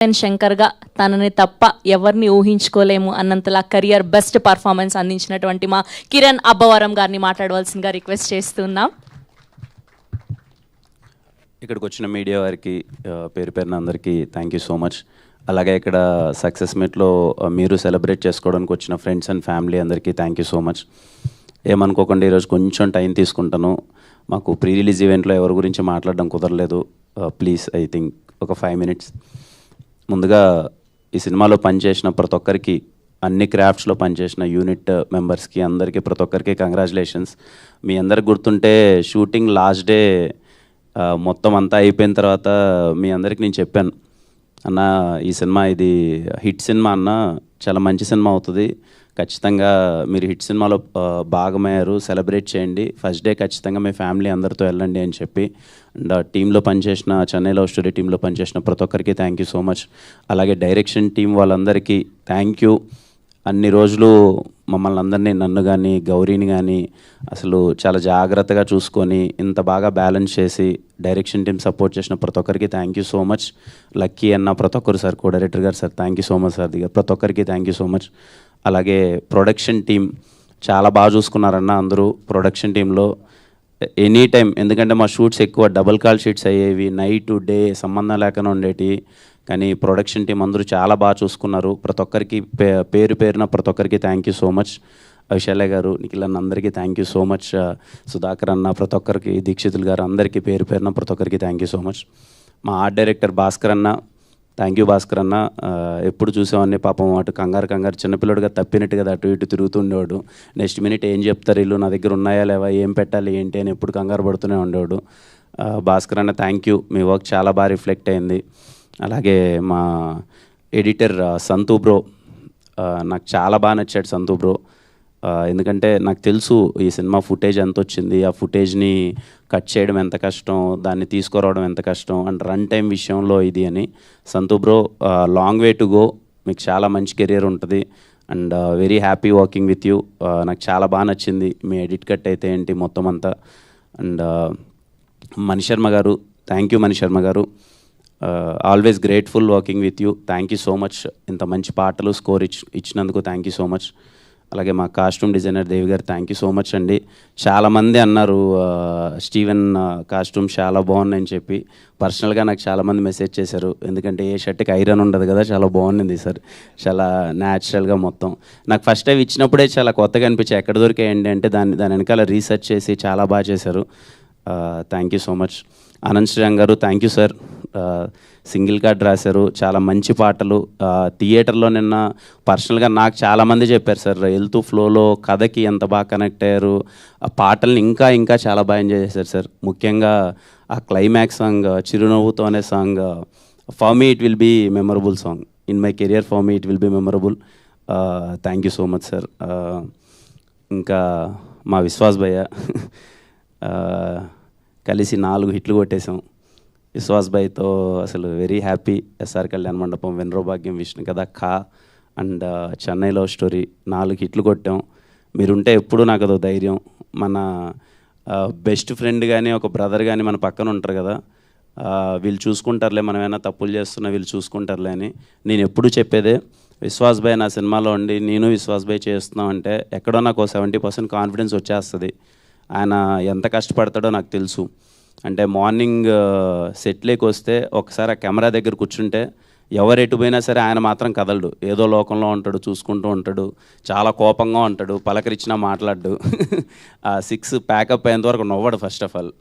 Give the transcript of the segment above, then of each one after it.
శంకర్గా తనని తప్ప ఎవరిని ఊహించుకోలేము అన్నంతలా కెరియర్ బెస్ట్ పర్ఫార్మెన్స్ అందించినటువంటి మా కిరణ్ అబ్బవరం గారిని మాట్లాడవలసిందిగా రిక్వెస్ట్ చేస్తున్నాం. ఇక్కడికి వచ్చిన మీడియా వారికి పేరు పేరున అందరికీ థ్యాంక్ యూ సో మచ్. అలాగే ఇక్కడ సక్సెస్ మీట్లో మీరు సెలబ్రేట్ చేసుకోవడానికి వచ్చిన ఫ్రెండ్స్ అండ్ ఫ్యామిలీ అందరికీ థ్యాంక్ యూ సో మచ్. ఏమనుకోకుండా ఈరోజు కొంచెం టైం తీసుకుంటాను. మాకు ప్రీ రిలీజ్ ఈవెంట్లో ఎవరి గురించి మాట్లాడడం కుదరలేదు. ప్లీజ్ ఐ థింక్ ఒక 5 minutes. ముందుగా ఈ సినిమాలో పనిచేసిన ప్రతి ఒక్కరికి, అన్ని క్రాఫ్ట్స్లో పనిచేసిన యూనిట్ మెంబర్స్కి అందరికీ ప్రతి ఒక్కరికి కంగ్రాచులేషన్స్. మీ అందరికి గుర్తుంటే షూటింగ్ లాస్ట్ డే మొత్తం అంతా అయిపోయిన తర్వాత మీ అందరికి నేను చెప్పాను, అన్న ఈ సినిమా ఇది హిట్ సినిమా అన్న, చాలా మంచి సినిమా అవుతుంది, ఖచ్చితంగా మీరు హిట్ సినిమాలో భాగమయ్యారు, సెలబ్రేట్ చేయండి, ఫస్ట్ డే ఖచ్చితంగా మీ ఫ్యామిలీ అందరితో వెళ్ళండి అని చెప్పి. అండ్ టీంలో పనిచేసిన, చెన్నై లవ్ స్టోరీ టీంలో పనిచేసిన ప్రతి ఒక్కరికి థ్యాంక్ యూ సో మచ్. అలాగే డైరెక్షన్ టీం వాళ్ళందరికీ థ్యాంక్ యూ. అన్ని రోజులు మమ్మల్ని అందరినీ, నన్ను కానీ గౌరీని కానీ అసలు చాలా జాగ్రత్తగా చూసుకొని ఇంత బాగా బ్యాలెన్స్ చేసి డైరెక్షన్ టీం సపోర్ట్ చేసిన ప్రతి ఒక్కరికి thank you so much. Lucky అన్న ప్రతి ఒక్కరు సార్, కో డైరెక్టర్ గారు sir thank you so much sir, దగ్గర ప్రతి ఒక్కరికి థ్యాంక్ యూ సో మచ్. అలాగే ప్రొడక్షన్ టీం చాలా బాగా చూసుకున్నారన్న అందరూ ప్రొడక్షన్ టీంలో ఎనీ టైం. ఎందుకంటే మా షూట్స్ ఎక్కువ డబుల్ కాల్ షీట్స్ అయ్యేవి, నైట్ డే సంబంధం లేకుండా ఉండేవి, కానీ ప్రొడక్షన్ టీం అందరూ చాలా బాగా చూసుకున్నారు. ప్రతి ఒక్కరికి పేరు పేరున ప్రతి ఒక్కరికి థ్యాంక్ యూ సో మచ్. విశాలే గారు, నిఖిల్ అన్న అందరికీ thank you so much. Sudhakar అన్న, ప్రతి ఒక్కరికి, దీక్షితులు గారు అందరికీ పేరు పేరున ప్రతి ఒక్కరికి థ్యాంక్ యూ సో మచ్. మా ఆర్ట్ డైరెక్టర్ భాస్కర్ అన్న, థ్యాంక్ యూ భాస్కర్ అన్న. ఎప్పుడు చూసేవాడిని పాపం అటు కంగారు చిన్నపిల్లడుగా తప్పినట్టుగా అటు ఇటు తిరుగుతుండేవాడు. నెక్స్ట్ మినిట్ ఏం చెప్తారు వీళ్ళు, నా దగ్గర ఉన్నాయా లేవా, ఏం పెట్టాలి ఏంటి అని ఎప్పుడు కంగారు పడుతూనే ఉండేవాడు. భాస్కర్ అన్న థ్యాంక్ యూ, మీ వర్క్ చాలా బాగా రిఫ్లెక్ట్ అయింది. అలాగే మా ఎడిటర్ సంతూ బ్రో, నాకు చాలా బాగా నచ్చాడు సంతూ బ్రో. ఎందుకంటే నాకు తెలుసు ఈ సినిమా ఫుటేజ్ ఎంత వచ్చింది, ఆ ఫుటేజ్ని కట్ చేయడం ఎంత కష్టం, దాన్ని తీసుకురావడం ఎంత కష్టం, అండ్ రన్ టైం విషయంలో ఇది అని. సంతూ bro, long way to go, మీకు చాలా మంచి కెరియర్ ఉంటుంది and very happy working with you. నాకు చాలా బాగా నచ్చింది మీ ఎడిట్ కట్ అయితే ఏంటి మొత్తం అంతా. అండ్ మణిశర్మ గారు, థ్యాంక్ యూ మణిశర్మ గారు, always grateful working with you, thank you so much. ఇంత మంచి పాటలు స్కోర్ ఇచ్చినందుకు థ్యాంక్ యూ సో మచ్. అలాగే మా కాస్ట్యూమ్ డిజైనర్ దేవి గారు థ్యాంక్ యూ సో మచ్ అండి. చాలామంది అన్నారు స్టీవెన్ కాస్ట్యూమ్ చాలా బాగుందని చెప్పి. పర్సనల్గా నాకు చాలామంది మెసేజ్ చేశారు, ఎందుకంటే ఏ షర్ట్కి ఐరన్ ఉండదు కదా, చాలా బాగుంది సార్, చాలా న్యాచురల్గా మొత్తం. నాకు ఫస్ట్ టైం ఇచ్చినప్పుడే చాలా కొత్తగా అనిపించాయి, ఎక్కడ దొరికాయండి అంటే దాని వెనకాల రీసెర్చ్ చేసి చాలా బాగా చేశారు. Thank you so much. Anand Sriram గారు thank you sir, single card రాశారు, చాలా మంచి పాటలు. థియేటర్లో నిన్న పర్సనల్గా నాకు చాలామంది చెప్పారు సార్, వెళ్తూ ఫ్లోలో కథకి ఎంత బాగా కనెక్ట్ అయ్యారు, ఆ పాటల్ని ఇంకా ఇంకా చాలా బాగా ఎంజాయ్ చేశారు సార్. ముఖ్యంగా ఆ క్లైమాక్స్ సాంగ్, చిరునవ్వుతో అనే song, for me it will be memorable song, in my career for me it will be memorable. Thank you so much sir. ఇంకా మా విశ్వాస్ భయ్య, కలిసి 4 హిట్లు కొట్టేశాం విశ్వాస్ భాయ్తో, అసలు వెరీ హ్యాపీ. ఎస్ఆర్ కళ్యాణ మండపం, వెన్రో భాగ్యం, విష్ణు కథ, ఖా అండ్ చెన్నై లవ్ స్టోరీ 4 హిట్లు కొట్టాం. మీరుంటే ఎప్పుడు నాకు అదో ధైర్యం. మన బెస్ట్ ఫ్రెండ్ కానీ ఒక బ్రదర్ కానీ మన పక్కన ఉంటారు కదా, వీళ్ళు చూసుకుంటారులే, మనం ఏమైనా తప్పులు చేస్తున్నా వీళ్ళు చూసుకుంటారులే అని నేను ఎప్పుడు చెప్పేదే. విశ్వాస్ భాయ్ నా సినిమాలో ఉండి నేను విశ్వాస్ భాయ్ చేస్తున్నాం అంటే ఎక్కడో నాకు 70% కాన్ఫిడెన్స్ వచ్చేస్తుంది. ఆయన ఎంత కష్టపడతాడో నాకు తెలుసు. అంటే మార్నింగ్ సెట్లోకి వస్తే ఒకసారి ఆ కెమెరా దగ్గర కూర్చుంటే ఎవరు ఎటు పోయినా సరే ఆయన మాత్రం కదలడు, ఏదో లోకంలో ఉంటాడు, చూసుకుంటూ ఉంటాడు, చాలా కోపంగా ఉంటాడు, పలకరించినా మాట్లాడు. ఆ 6 ప్యాకప్ అయ్యేంత వరకు నవ్వడు first of all.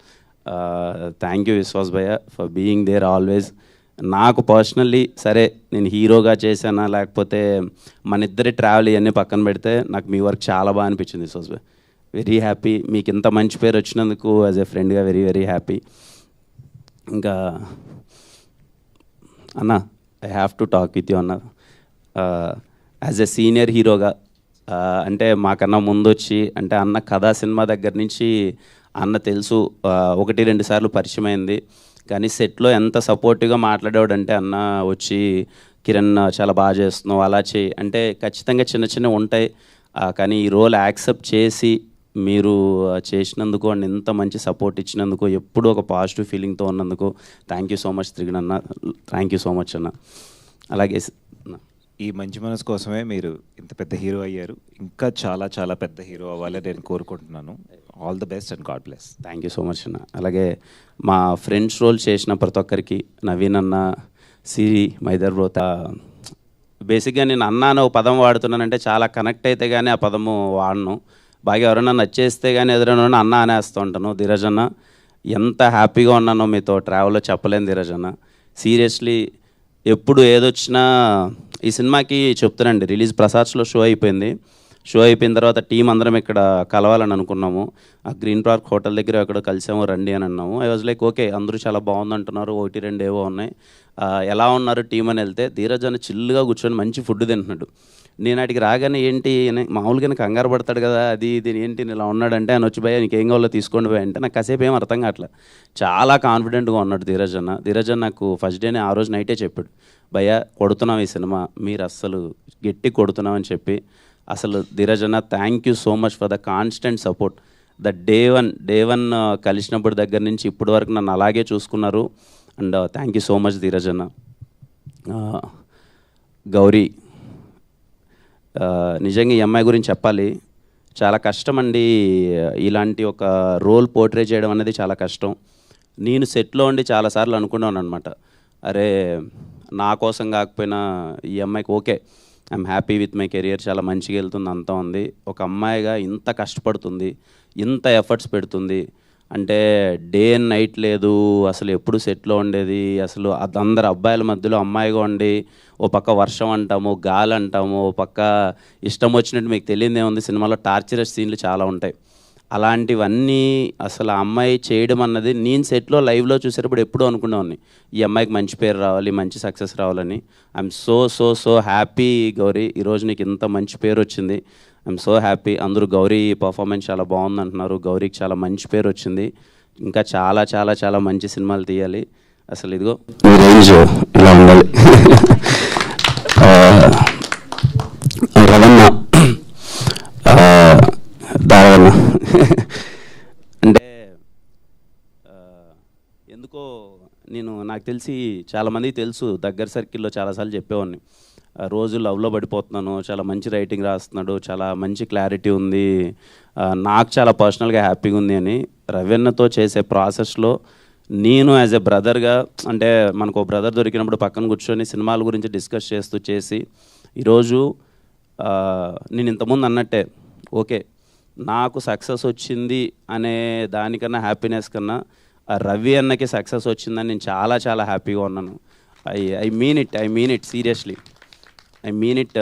Thank you Vishwas bhaiya for being there always. నాకు పర్సనల్లీ సరే నేను హీరోగా చేశానా లేకపోతే మన ఇద్దరి ట్రావెల్ ఇవన్నీ పక్కన పెడితే నాకు మీ వర్క్ చాలా బాగా అనిపించింది విశ్వాస్ భయ్య. వెరీ హ్యాపీ, మీకు ఇంత మంచి పేరు వచ్చినందుకు యాజ్ ఏ ఫ్రెండ్గా వెరీ వెరీ హ్యాపీ. ఇంకా అన్న I have to talk with you అన్న. యాజ్ ఎ సీనియర్ హీరోగా, అంటే మాకన్నా ముందు వచ్చి, అంటే అన్న కథా సినిమా దగ్గర నుంచి అన్న తెలుసు, 1-2 సార్లు పరిచయం అయింది, కానీ సెట్లో ఎంత సపోర్టివ్గా మాట్లాడేవాడంటే అన్న వచ్చి కిరణ్ చాలా బాగా చేస్తున్నావు అలా చేయి అంటే, ఖచ్చితంగా చిన్న చిన్నవి ఉంటాయి, కానీ ఈ రోల్ యాక్సెప్ట్ చేసి మీరు చేసినందుకు అండ్ ఇంత మంచి సపోర్ట్ ఇచ్చినందుకు, ఎప్పుడూ ఒక పాజిటివ్ ఫీలింగ్తో ఉన్నందుకు థ్యాంక్ యూ సో మచ్ త్రిగణ్ అన్న, థ్యాంక్ యూ సో మచ్ అన్న. అలాగే ఈ మంచి మనసు కోసమే మీరు ఇంత పెద్ద హీరో అయ్యారు. ఇంకా చాలా చాలా పెద్ద హీరో అవ్వాలని నేను కోరుకుంటున్నాను. All the best and God bless. Thank you so much అన్న. అలాగే మా ఫ్రెండ్స్ రోల్ చేసిన ప్రతి ఒక్కరికి, నవీన్ అన్న, సిరి, మైదర్ బ్రోత, బేసిక్గా నేను అన్న అనే ఒక పదం వాడుతున్నానంటే చాలా కనెక్ట్ అయితే కానీ ఆ పదము వాడను. బాగా ఎవరైనా నచ్చేస్తే కానీ ఎదురైనా అన్న అనేస్తూ ఉంటాను. ధీరజ్ అన్న, ఎంత హ్యాపీగా ఉన్నానో మీతో ట్రావెల్లో చెప్పలేను ధీరజ్ అన్న. సీరియస్లీ ఎప్పుడు ఏదొచ్చినా ఈ సినిమాకి చెప్తానండి, రిలీజ్ ప్రసాద్స్లో షో అయిపోయింది. షో అయిపోయిన తర్వాత టీం అందరం ఇక్కడ కలవాలని అనుకున్నాము. ఆ గ్రీన్ పార్క్ హోటల్ దగ్గర ఎక్కడో కలిసాము, రండి అని అన్నాము. ఐ వాజ్ లైక్ ఓకే, అందరూ చాలా బాగుంది అంటున్నారు, 1-2 ఏవో ఉన్నాయి, ఎలా ఉన్నారు టీం అని వెళ్తే ధీరజ్ అని చిల్లుగా కూర్చొని మంచి ఫుడ్ తింటున్నాడు. నేను అడిగి రాగానే ఏంటి మామూలుగానే కంగారు పడతాడు కదా, అది ఇది ఏంటి ఇలా ఉన్నాడంటే ఆయన వచ్చి భయ నీకేం కావాలో తీసుకోండి భయ అంటే నాకు కాసేపు ఏం అర్థం కావట్లేదు. చాలా కాన్ఫిడెంట్గా ఉన్నాడు ధీరజ్ అన్న. ధీరజ్ అన్న నాకు ఫస్ట్ డేనే ఆ రోజు నైటే చెప్పాడు, భయ్య కొడుతున్నాం ఈ సినిమా, మీరు అస్సలు గట్టి కొడుతున్నాం అని చెప్పి. అసలు ధీరజ్ అన్న thank you so much for the constant support. The day one కలిసినప్పుడు దగ్గర నుంచి ఇప్పటి వరకు నన్ను అలాగే చూసుకున్నారు. And thank you so much Dheeraj అన్న. గౌరీ, నిజంగా ఈ అమ్మాయి గురించి చెప్పాలి, చాలా కష్టం అండి. ఇలాంటి ఒక రోల్ పోర్ట్రే చేయడం అనేది చాలా కష్టం. నేను సెట్లో ఉండి చాలాసార్లు అనుకున్నాను అనమాట, అరే నా కోసం కాకపోయినా ఈ అమ్మాయికి okay, I'm happy with my career, చాలా మంచిగా వెళ్తుంది, అంతా ఉంది. ఒక అమ్మాయిగా ఇంత కష్టపడుతుంది, ఇంత ఎఫర్ట్స్ పెడుతుంది అంటే డే అండ్ నైట్ లేదు, అసలు ఎప్పుడు సెట్లో ఉండేది. అసలు అందరు అబ్బాయిల మధ్యలో అమ్మాయిగా ఉండి ఓ పక్క వర్షం అంటాము, గాలి అంటాము, ఓ పక్క ఇష్టం వచ్చినట్టు మీకు తెలియదే ఉంది, సినిమాలో టార్చరస్ సీన్లు చాలా ఉంటాయి. అలాంటివన్నీ అసలు ఆ అమ్మాయి చేయడం అన్నది నేను సెట్లో లైవ్లో చూసేటప్పుడు ఎప్పుడూ అనుకునేవాడిని, ఈ అమ్మాయికి మంచి పేరు రావాలి, మంచి సక్సెస్ రావాలని. I'm so so so happy Gauri, ఈరోజు నీకు ఇంత మంచి పేరు వచ్చింది. I'm so happy. అందరూ గౌరీ పర్ఫార్మెన్స్ చాలా బాగుంది అంటున్నారు, గౌరీకి చాలా మంచి పేరు వచ్చింది, ఇంకా చాలా చాలా చాలా మంచి సినిమాలు తీయాలి. అసలు ఇదిగో ఈ రేంజ్ ఇలా ఉండాలి. రవణ, దారవన్న అంటే ఎందుకో నాకు తెలిసి చాలామందికి తెలుసు, దగ్గర సర్కిల్లో చాలాసార్లు చెప్పేవాడిని, రోజు లవ్లో పడిపోతున్నాను, చాలా మంచి రైటింగ్ రాస్తున్నాడు, చాలా మంచి క్లారిటీ ఉంది, నాకు చాలా పర్సనల్గా హ్యాపీగా ఉంది అని. రవీన్నతో చేసే ప్రాసెస్లో నేను యాజ్ ఎ బ్రదర్గా, అంటే మనకు బ్రదర్ దొరికినప్పుడు పక్కన కూర్చొని సినిమాల గురించి డిస్కస్ చేస్తూ చేసి ఈరోజు నేను ఇంతకుముందు అన్నట్టే ఓకే నాకు సక్సెస్ వచ్చింది అనే దానికన్నా హ్యాపీనెస్ కన్నా రవి అన్నకి సక్సెస్ వచ్చిందని నేను చాలా చాలా హ్యాపీగా ఉన్నాను. I mean it seriously, I mean it.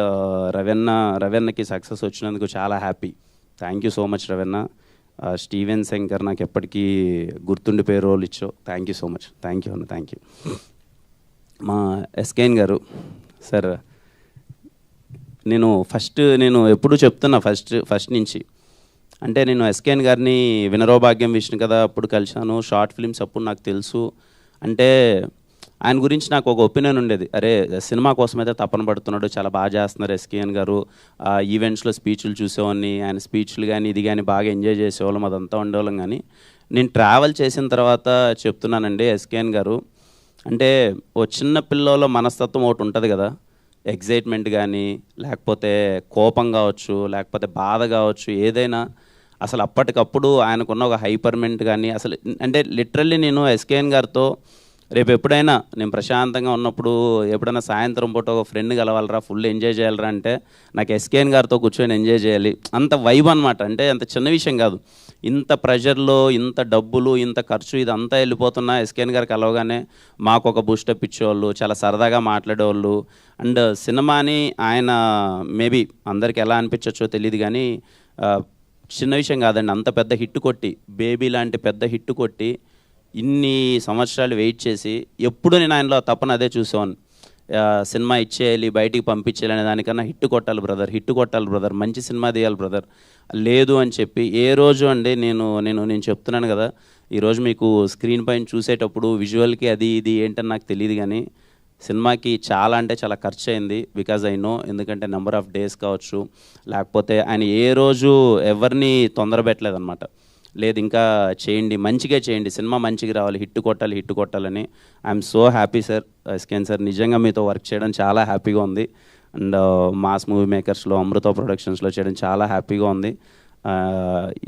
రవన్నకి సక్సెస్ వచ్చినందుకు చాలా happy. Thank you so much Ravanna. Steven Shankar నాకు ఎప్పటికీ గుర్తుండిపోయే రోల్ ఇచ్చో. Thank you so much. Thank you అన్న, థ్యాంక్ యూ. మా ఎస్కేఎన్ గారు సార్, నేను ఎప్పుడూ చెప్తున్నా ఫస్ట్ నుంచి, అంటే నేను ఎస్కేఎన్ గారిని వినరో భాగ్యం విష్ణు కదా అప్పుడు కలిశాను, షార్ట్ ఫిల్మ్స్ అప్పుడు నాకు తెలుసు. అంటే ఆయన గురించి నాకు ఒక ఒపీనియన్ ఉండేది, అరే సినిమా కోసం అయితే తపన పడుతున్నాడు, చాలా బాగా చేస్తున్నారు ఎస్కేఎన్ గారు. ఈవెంట్స్లో స్పీచ్లు చూసేవాడిని, ఆయన స్పీచ్లు కానీ ఇది కానీ బాగా ఎంజాయ్ చేసేవాళ్ళం, అదంతా ఉండేవాళ్ళం. కానీ నేను ట్రావెల్ చేసిన తర్వాత చెప్తున్నానండి, ఎస్కేఎన్ గారు అంటే ఓ చిన్న పిల్లలో మనస్తత్వం ఒకటి ఉంటుంది కదా, ఎగ్జైట్మెంట్ కానీ లేకపోతే కోపం కావచ్చు, లేకపోతే బాధ కావచ్చు, ఏదైనా అసలు అప్పటికప్పుడు ఆయనకున్న ఒక హైపర్మెంట్ కానీ అసలు, అంటే లిటరల్లీ నేను ఎస్కేఎన్ గారితో రేపు ఎప్పుడైనా నేను ప్రశాంతంగా ఉన్నప్పుడు ఎప్పుడైనా సాయంత్రం పూట ఒక ఫ్రెండ్ కలవాలరా, ఫుల్ ఎంజాయ్ చేయాలరా అంటే నాకు ఎస్కేఎన్ గారితో కూర్చొని ఎంజాయ్ చేయాలి, అంత వైబ్ అనమాట. అంటే అంత చిన్న విషయం కాదు, ఇంత ప్రెషర్లో ఇంత డబ్బులు ఇంత ఖర్చు ఇదంతా వెళ్ళిపోతున్నా ఎస్కేఎన్ గారు కలవగానే మాకు ఒక బూస్టప్ ఇచ్చేవాళ్ళు, చాలా సరదాగా మాట్లాడేవాళ్ళు. అండ్ సినిమాని ఆయన మేబీ అందరికి ఎలా అనిపించవచ్చో తెలియదు కానీ చిన్న విషయం కాదండి, అంత పెద్ద హిట్ కొట్టి, బేబీ లాంటి పెద్ద హిట్ కొట్టి ఇన్ని సంవత్సరాలు వెయిట్ చేసి ఎప్పుడు నేను ఆయనలో తప్పని అదే చూసేవాను, సినిమా ఇచ్చేయాలి, బయటికి పంపించేయాలి అనే దానికన్నా హిట్ కొట్టాలి బ్రదర్, మంచి సినిమా తీయాలి బ్రదర్, లేదు అని చెప్పి ఏ రోజు అండి నేను చెప్తున్నాను కదా, ఈరోజు మీకు స్క్రీన్ పైన చూసేటప్పుడు విజువల్కి అది ఇది ఏంటని నాకు తెలియదు కానీ సినిమాకి చాలా అంటే చాలా ఖర్చు అయింది. బికాజ్ ఐ నో, ఎందుకంటే నెంబర్ ఆఫ్ డేస్ కావచ్చు, లేకపోతే ఆయన ఏ రోజు ఎవరిని తొందర పెట్టలేదన్నమాట. లేదు ఇంకా చేయండి, మంచిగా చేయండి, సినిమా మంచిగా రావాలి, హిట్ కొట్టాలని. I'm so happy sir, SKN sir, నిజంగా మీతో వర్క్ చేయడం చాలా హ్యాపీగా ఉంది. అండ్ మాస్ మూవీ మేకర్స్లో, అమృత ప్రొడక్షన్స్లో చేయడం చాలా హ్యాపీగా ఉంది.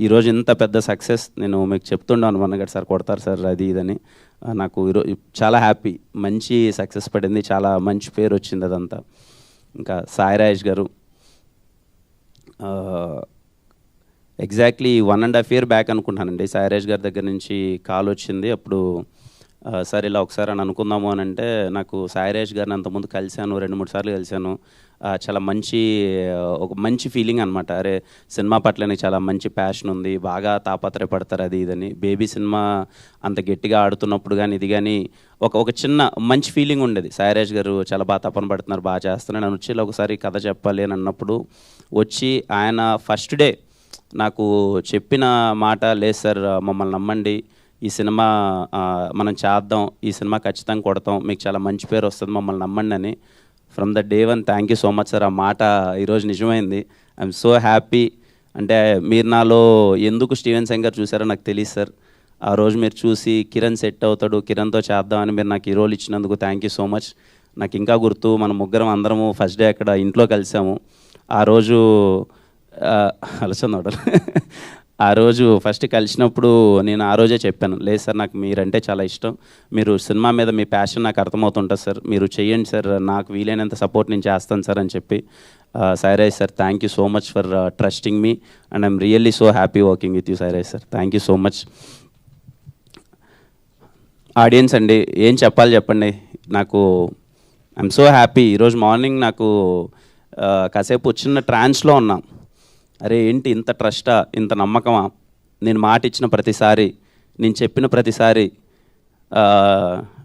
ఈరోజు ఇంత పెద్ద సక్సెస్ నేను మీకు చెప్తుండాను, మొన్నగడ్ సార్ కొడతారు సార్ అది ఇదని. నాకు ఈరోజు చాలా హ్యాపీ, మంచి సక్సెస్ పడింది, చాలా మంచి పేరు వచ్చింది అదంతా. ఇంకా సాయి రాజేష్ గారు, ఎగ్జాక్ట్లీ 1.5 year బ్యాక్ అనుకుంటానండి, సాయి రాజేష్ గారి దగ్గర నుంచి కాల్ వచ్చింది. అప్పుడు సార్ ఇలా ఒకసారి అని అనుకుందాము అని అంటే, నాకు సాయి రాజేష్ గారిని అంతకుముందు కలిశాను, 2-3 సార్లు కలిశాను. చాలా ఒక మంచి ఫీలింగ్ అనమాట. అరే సినిమా పట్ల నాకు చాలా మంచి ప్యాషన్ ఉంది, బాగా తాపత్రయపడతారు అది ఇదని. బేబీ సినిమా అంత గట్టిగా ఆడుతున్నప్పుడు కానీ ఇది కానీ ఒక చిన్న మంచి ఫీలింగ్ ఉండేది. సాయిరాజ్ గారు చాలా బాగా తపన పడుతున్నారు, బాగా చేస్తున్నారు. నేను వచ్చి ఒకసారి కథ చెప్పాలి అని అన్నప్పుడు వచ్చి ఆయన ఫస్ట్ డే నాకు చెప్పిన మాట, లేదు సార్ మమ్మల్ని నమ్మండి, ఈ సినిమా మనం చేద్దాం, ఈ సినిమా ఖచ్చితంగా కొడతాం, మీకు చాలా మంచి పేరు వస్తుంది, మమ్మల్ని నమ్మండి అని. From the day one thank you so much sir. ఆ మాట ఈరోజు నిజమైంది. I'm so happy. అంటే మీరు నాలో ఎందుకు స్టీవెన్ శంకర్ చూసారో నాకు తెలియదు సార్. ఆ రోజు మీరు చూసి కిరణ్ సెట్ అవుతాడు, కిరణ్తో చేద్దామని మీరు నాకు ఈ రోల్ ఇచ్చినందుకు థ్యాంక్ యూ సో మచ్. నాకు ఇంకా గుర్తు, మన ముగ్గురం అందరము ఫస్ట్ డే అక్కడ ఇంట్లో కలిసాము. ఆ రోజు అలసందోడలు ఆ రోజు ఫస్ట్ కలిసినప్పుడు నేను ఆ రోజే చెప్పాను, లేదు సార్ నాకు మీరంటే చాలా ఇష్టం, మీరు సినిమా మీద మీ ప్యాషన్ నాకు అర్థమవుతుంటుంది సార్, మీరు చెయ్యండి సార్, నాకు వీలైనంత సపోర్ట్ నేను చేస్తాను సార్ అని చెప్పి. Sairaj sir, thank you so much for trusting me and I'm really so happy working with you Sairaj sir. Thank you so much. Audience అండి, ఏం చెప్పాలి చెప్పండి. నాకు ఐఎమ్ సో హ్యాపీ. ఈరోజు మార్నింగ్ నాకు కాసేపు చిన్న ట్రాన్స్లో ఉన్నా. అరే ఏంటి ఇంత ట్రస్టా, ఇంత నమ్మకమా, నేను మాట ఇచ్చిన ప్రతిసారి, నేను చెప్పిన ప్రతిసారి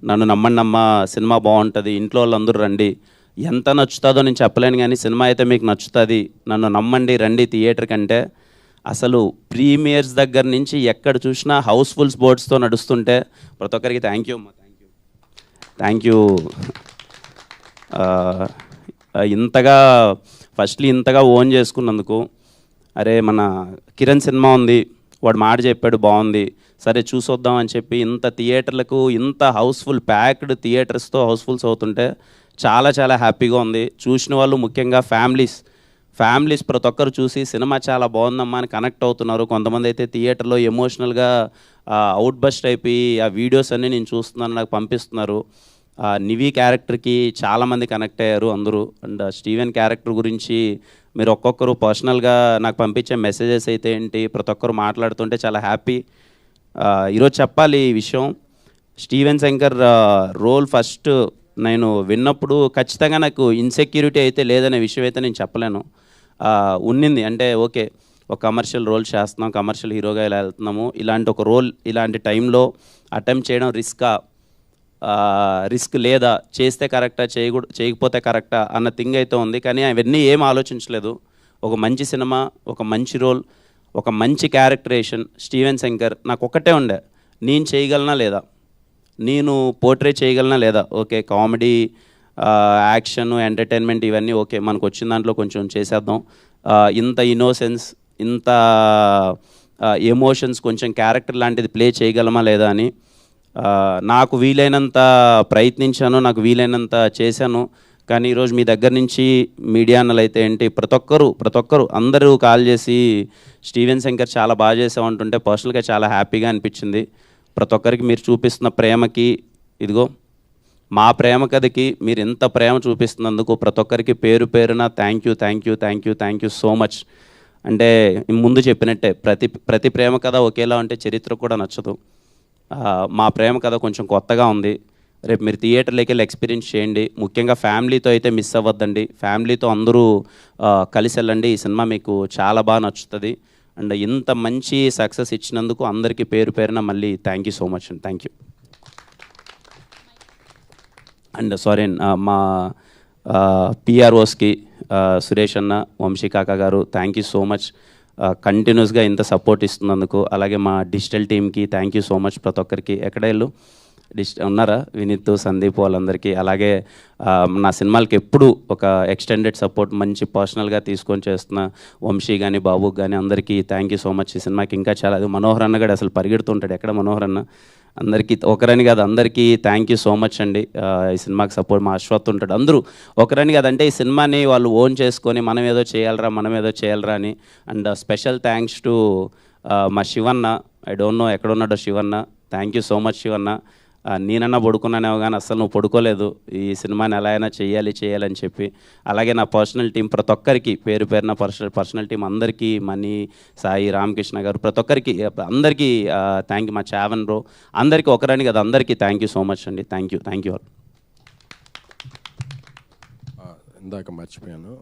నన్ను నమ్మండి, సినిమా బాగుంటుంది, ఇంట్లో వాళ్ళందరూ రండి, ఎంత నచ్చుతుందో నేను చెప్పలేను కానీ సినిమా అయితే మీకు నచ్చుతుంది, నన్ను నమ్మండి, రండి థియేటర్ కంటే. అసలు ప్రీమియర్స్ దగ్గర నుంచి ఎక్కడ చూసినా హౌస్ఫుల్స్ బోర్డ్స్తో నడుస్తుంటే ప్రతి ఒక్కరికి థ్యాంక్ యూ అమ్మా, థ్యాంక్ యూ. ఇంతగా ఓన్ చేసుకున్నందుకు. అరే మన కిరణ్ సినిమా ఉంది, వాడు మాట చెప్పాడు బాగుంది, సరే చూసొద్దాం అని చెప్పి ఇంత థియేటర్లకు, ఇంత హౌస్ఫుల్ ప్యాక్డ్ థియేటర్స్తో హౌస్ఫుల్స్ అవుతుంటే చాలా చాలా హ్యాపీగా ఉంది. చూసిన వాళ్ళు ముఖ్యంగా ఫ్యామిలీస్ ప్రతి ఒక్కరు చూసి సినిమా చాలా బాగుందమ్మా అని కనెక్ట్ అవుతున్నారు. కొంతమంది అయితే థియేటర్లో ఎమోషనల్గా అవుట్ బస్ట్ అయిపోయి ఆ వీడియోస్ అన్నీ నేను చూస్తున్నాను నాకు పంపిస్తున్నారు. నివీ క్యారెక్టర్కి చాలామంది కనెక్ట్ అయ్యారు అందరూ. అండ్ స్టీవెన్ క్యారెక్టర్ గురించి మీరు ఒక్కొక్కరు పర్సనల్గా నాకు పంపించే మెసేజెస్ అయితే ఏంటి, ప్రతి ఒక్కరు మాట్లాడుతుంటే చాలా హ్యాపీ. ఈరోజు చెప్పాలి ఈ విషయం, స్టీవెన్ శంకర్ రోల్ ఫస్ట్ నేను విన్నప్పుడు ఖచ్చితంగా నాకు ఇన్సెక్యూరిటీ అయితే లేదనే విషయం అయితే నేను చెప్పలేను. ఉన్నింది అంటే ఓకే, ఒక కమర్షియల్ రోల్ చేస్తున్నాం, కమర్షియల్ హీరోగా ఇలా వెళ్తున్నాము, ఇలాంటి ఒక రోల్ ఇలాంటి టైంలో అటెంప్ట్ చేయడం రిస్క్ లేదా, చేస్తే కరెక్టా, చేయకపోతే కరెక్టా అన్న థింగ్ అయితే ఉంది. కానీ అవన్నీ ఏం ఆలోచించలేదు. ఒక మంచి సినిమా, ఒక మంచి రోల్, ఒక మంచి క్యారెక్టరేషన్, స్టీవెన్ శంకర్ నాకు ఒక్కటే ఉండే, నేను చేయగలనా లేదా, నేను పోర్ట్రే చేయగలనా లేదా. ఓకే కామెడీ, యాక్షన్, ఎంటర్టైన్మెంట్ ఇవన్నీ ఓకే, మనకు వచ్చిన దాంట్లో కొంచెం చేసేద్దాం. ఇంత ఇన్నోసెన్స్, ఇంత ఎమోషన్స్, కొంచెం క్యారెక్టర్ లాంటిది ప్లే చేయగలమా లేదా అని నాకు వీలైనంత ప్రయత్నించాను, నాకు వీలైనంత చేశాను. కానీ ఈరోజు మీ దగ్గర నుంచి మీడియా అన్నలు అయితే ఏంటి, ప్రతి ఒక్కరు అందరూ కాల్ చేసి స్టీవెన్ శంకర్ చాలా బాగా చేసామంటుంటే పర్సనల్గా చాలా హ్యాపీగా అనిపించింది. ప్రతి ఒక్కరికి మీరు చూపిస్తున్న ప్రేమకి, ఇదిగో మా ప్రేమ కథకి మీరు ఎంత ప్రేమ చూపిస్తున్నందుకు ప్రతి ఒక్కరికి పేరు పేరున థ్యాంక్ యూ సో మచ్. అంటే ముందు చెప్పినట్టే ప్రతి ప్రేమ కథ ఒకేలా ఉంటే చరిత్ర కూడా నచ్చదు. మా ప్రేమ కథ కొంచెం కొత్తగా ఉంది. రేపు మీరు థియేటర్లోకి వెళ్ళి ఎక్స్పీరియన్స్ చేయండి. ముఖ్యంగా ఫ్యామిలీతో అయితే మిస్ అవ్వద్దండి, ఫ్యామిలీతో అందరూ కలిసి వెళ్ళండి. ఈ సినిమా మీకు చాలా బాగా నచ్చుతుంది. అండ్ ఇంత మంచి సక్సెస్ ఇచ్చినందుకు అందరికీ పేరు పేరున మళ్ళీ థ్యాంక్ యూ సో మచ్ అండి. Thank you. అండ్ సారీ మా పిఆర్ఓస్కి సురేష్ అన్న, వంశీ కాకా గారు, థ్యాంక్ యూ సో మచ్ కంటిన్యూస్గా ఇంత సపోర్ట్ ఇస్తున్నందుకు. అలాగే మా డిజిటల్ టీమ్కి థ్యాంక్ యూ సో మచ్. ప్రతి ఒక్కరికి ఎక్కడ వెళ్ళు ఉన్నారా వినీత్, సందీప్ వాళ్ళందరికీ. అలాగే నా సినిమాలకి ఎప్పుడు ఒక ఎక్స్టెండెడ్ సపోర్ట్ మంచి పర్సనల్గా తీసుకొని చేస్తున్న వంశీ కానీ బాబుకి కానీ అందరికీ థ్యాంక్ యూ సో మచ్. ఈ సినిమాకి ఇంకా చాలా మనోహర్ అన్న కూడా అసలు పరిగెడుతుంటాడు, ఎక్కడ మనోహర్ అన్న. అందరికీ ఒకరని కాదు అందరికీ థ్యాంక్ యూ సో మచ్ అండి. ఈ సినిమాకి సపోర్ట్ మా అశ్వత్ ఉంటాడు, అందరూ ఒకరని కాదు. అంటే ఈ సినిమాని వాళ్ళు ఓన్ చేసుకొని మనం ఏదో చేయాలరా అని. అండ్ స్పెషల్ థ్యాంక్స్ టు మా శివన్న. ఐ డోంట్ నో ఎక్కడున్నాడో Shivanna. Thank you so much Shivanna. నేనన్నా పడుకున్నానేమో కానీ అసలు నువ్వు పడుకోలేదు, ఈ సినిమాని ఎలా అయినా చేయాలని చెప్పి. అలాగే నా పర్సనల్ టీం ప్రతి ఒక్కరికి పేరు పేరున పర్సనల్ టీం అందరికీ, మనీ, సాయి, రామకృష్ణ గారు, ప్రతి ఒక్కరికి అందరికీ థ్యాంక్ యూ. మా చావన్ బ్రో అందరికీ ఒకరని కదా అందరికీ థ్యాంక్ యూ సో మచ్ అండి. Thank you all. ఇందాక మర్చిపోయాను,